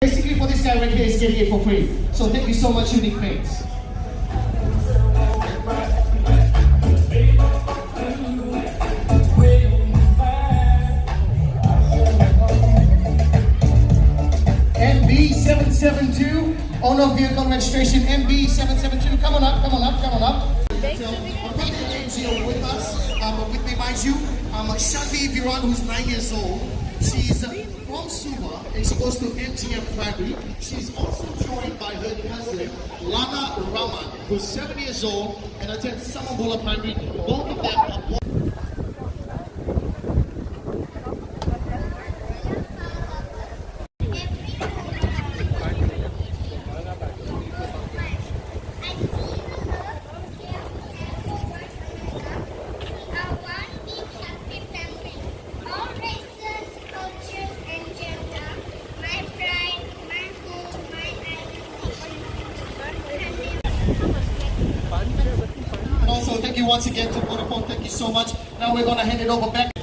Basically for this guy right here is getting it for free. So thank you so much, Unique Paints. MB772, owner of vehicle registration MB772. Come on up, come on up, come on up. So, here with us, with me, mind you, Shanti Viran, who's 9 years old. She's from Suva and she goes to NGM Primary. She's also joined by her cousin, Lana Raman, who's 7 years old and attends Samambola Primary. Both of them are born. Also, thank you once again to Vodafone. Thank you so much. Now we're going to hand it over back.